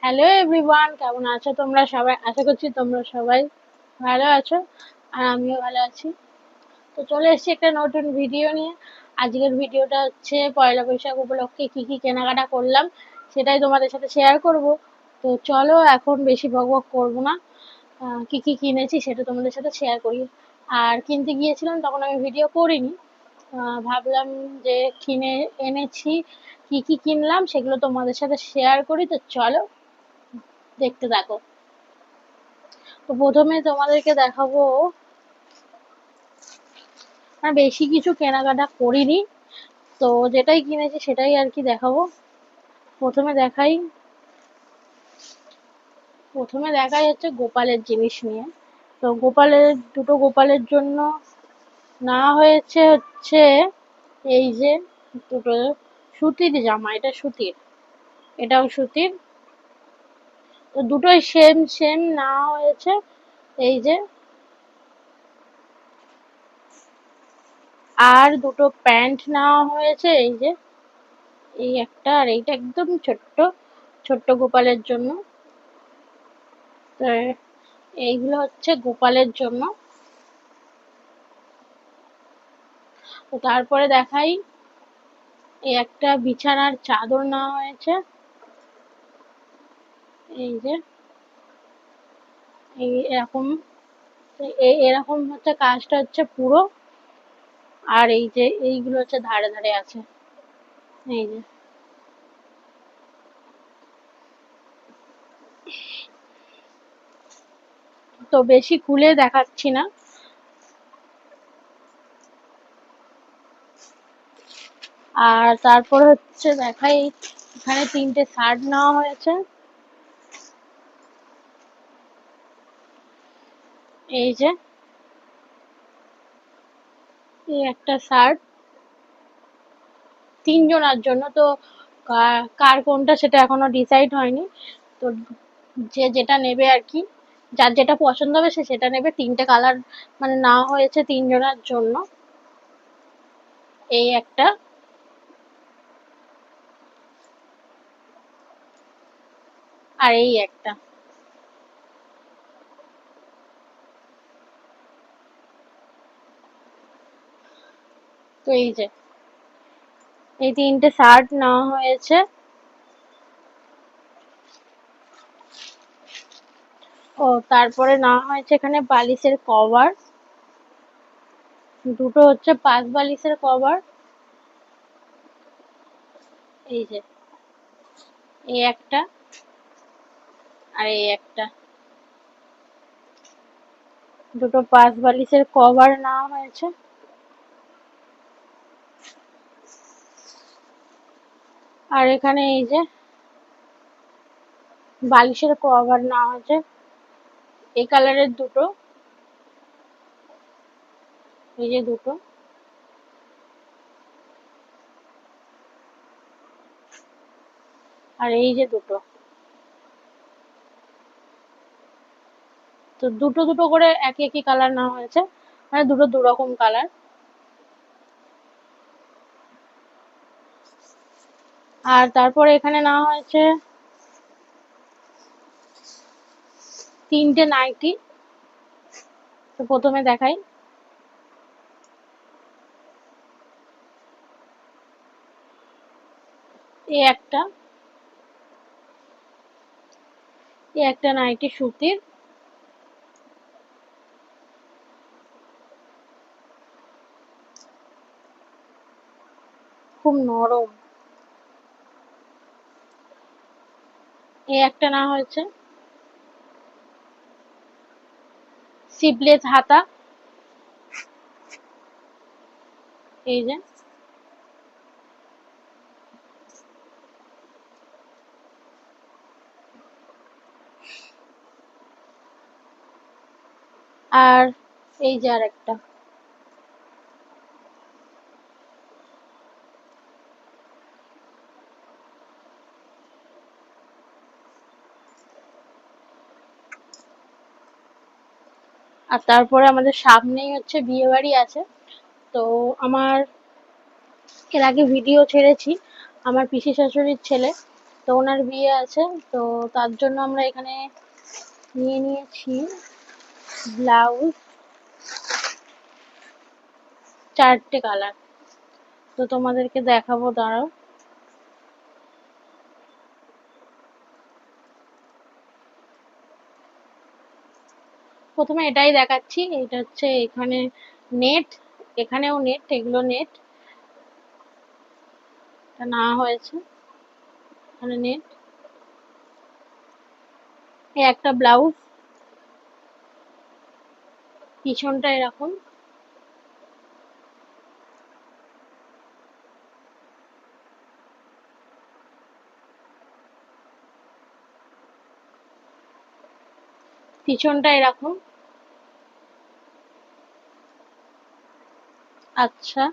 Hello everyone, কেমন আছো তোমরা সবাই? আশা করছি তোমরা সবাই ভালো আছো আর আমিও ভালো আছি। তো চলে এসেছি একটা নতুন ভিডিও নিয়ে। আজকের ভিডিওটা হচ্ছে পয়লা বৈশাখ উপলক্ষে কি কি কেনাকাটা করলাম সেটাই তোমাদের সাথে শেয়ার করব। তো চলো এখন বেশি বকবক করবো না, কি কি কিনেছি সেটা তোমাদের সাথে শেয়ার করি। আর কিনতে গিয়েছিলাম তখন আমি ভিডিও করিনি, ভাবলাম যে কিনে এনেছি, কি কি কিনলাম সেগুলো তোমাদের সাথে শেয়ার করি। তো চলো দেখতে থাকো। তো প্রথমে তোমাদেরকে দেখাবো, বেশি কিছু কেনাকাটা করিনি, তো যেটাই কিনেছি সেটাই আর কি দেখাবো। প্রথমে দেখাই প্রথমে দেখাই হচ্ছে গোপালের জিনিস নিয়ে। তো দুটো গোপালের জন্য নেওয়া হয়েছে হচ্ছে এই যে দুটো সুতির জামা, এটা সুতির, এটাও সুতির। তো দুটোই সেম সেম নেওয়া হয়েছে। এই যে, আর দুটো প্যান্ট নেওয়া হয়েছে, এই যে এই একটা আর এইটা একদম ছোট্ট ছোট্ট গোপালের জন্য। তো এইগুলো হচ্ছে গোপালের জন্য। তো তারপরে দেখাই, এই একটা বিছানার চাদর নেওয়া হয়েছে, এই যে এই এরকম, এরকম হচ্ছে কাজটা হচ্ছে পুরো। আর এই যে এইগুলো হচ্ছে ধারে ধারে আছে, এই যে। তো বেশি খুলে দেখাচ্ছি না। আর তারপর হচ্ছে দেখাই, এখানে তিনটে শার্ট নেওয়া হয়েছে, এই যে এই একটা শার্ট তিনজনের জন্য। তো কার কোনটা সেটা এখনো ডিসাইড হয়নি। তো যে যেটা নেবে আর কি, যার যেটা পছন্দ হবে সে সেটা নেবে। তিনটে কালার মানে নেওয়া হয়েছে তিনজনের জন্য। এই একটা, আর এই একটা। তো এই যে এই তিনটে শার্ট নেওয়া হয়েছে। ও তারপরে নেওয়া হয়েছে এখানে বালিশের কভার, দুটো হচ্ছে 5 বালিশের কভার, এই যে এই একটা আর এই একটা। দুটো 5 বালিশের কভার নেওয়া হয়েছে। আর এখানে এই যে বালিশের কভার নেওয়া হয়েছে, এই কালারের দুটো, এই যে দুটো। আর এই যে দুটো। তো দুটো দুটো করে একই একই কালার নেওয়া হয়েছে, মানে দুটো দু রকম কালার। আর তারপরে এখানে নেওয়া হয়েছে তিনটে নাইটি। তো প্রথমে দেখাই, এই একটা, এই একটা নাইটি সুতির, খুব নরম। এই একটা নেওয়া হয়েছে স্লিভলেস হাতা, এই যে। আর এই যে আর একটা। আর তারপরে আমাদের সামনেই হচ্ছে বিয়ে বাড়ি আছে। তো আমার এর আগে ভিডিও ছেড়েছি, আমার পিসি শাশুড়ির ছেলে তো ওনার বিয়ে আছে, তো তার জন্য আমরা এখানে নিয়ে নিয়েছি ব্লাউজ 4টে কালার। তো তোমাদেরকে দেখাবো, দাঁড়াও। প্রথমে এটাই দেখাচ্ছি, এটা হচ্ছে এখানে নেট, এখানেও নেট, এগুলো নেট না হয়েছে, এখানে নেট। এই একটা ব্লাউজ, পিছনটা এরকম, পিছনটা এরকম। আচ্ছা,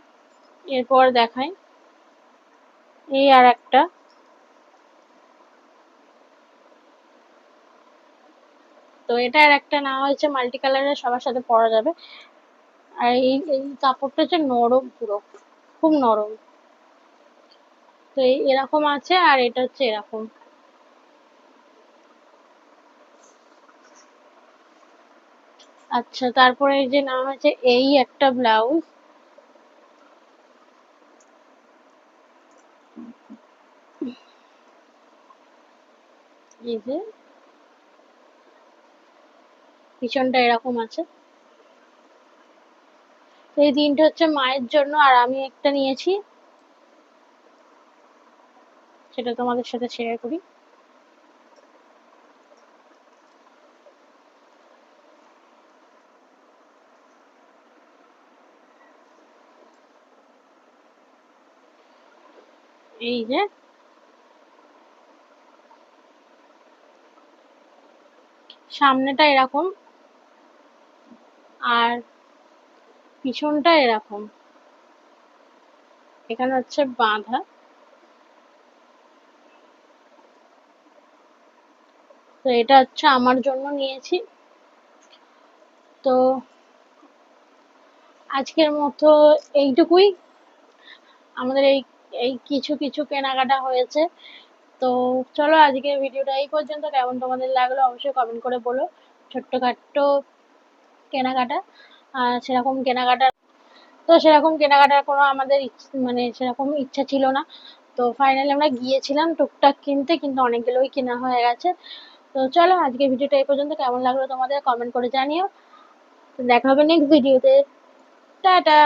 এরপর দেখাই এই আর একটা। তো এটা আর একটা নেওয়া হয়েছে মাল্টি কালারের, সবার সাথে পরা যাবে। আর এই এই কাপড়টা হচ্ছে নরম, পুরো খুব নরম। তো এরকম আছে, আর এটা হচ্ছে এরকম। আচ্ছা, তারপরে এই যে নেওয়া হয়েছে এই একটা ব্লাউজ, এই যে পিছনটা এরকম আছে। তো এই তিনটে হচ্ছে মায়ের জন্য, আর আমি একটা নিয়েছি, সেটা তোমাদের সাথে শেয়ার করি। এই যে সামনেটা এরকম, আর পিছনটা এরকম, এখানে হচ্ছে বাঁধা। তো এটা হচ্ছে আমার জন্য নিয়েছি। তো আজকের মতো এইটুকুই, আমাদের এই এই কিছু কিছু কেনাকাটা হয়েছে। তো চলো, আজকের ভিডিওটা এই পর্যন্ত। কেমন তোমাদের লাগলো অবশ্যই কমেন্ট করে বলো। ছোট্টখাট্ট কেনাকাটা, সেরকম কেনাকাটার কোনো আমাদের মানে সেরকম ইচ্ছা ছিল না। তো ফাইনালি আমরা গিয়েছিলাম টুকটাক কিনতে, কিন্তু অনেকগুলোই কেনা হয়ে গেছে। তো চলো, আজকের ভিডিওটা এই পর্যন্ত। কেমন লাগলো তোমাদের কমেন্ট করে জানিও। দেখা হবে নেক্সট ভিডিওতে। টাটা।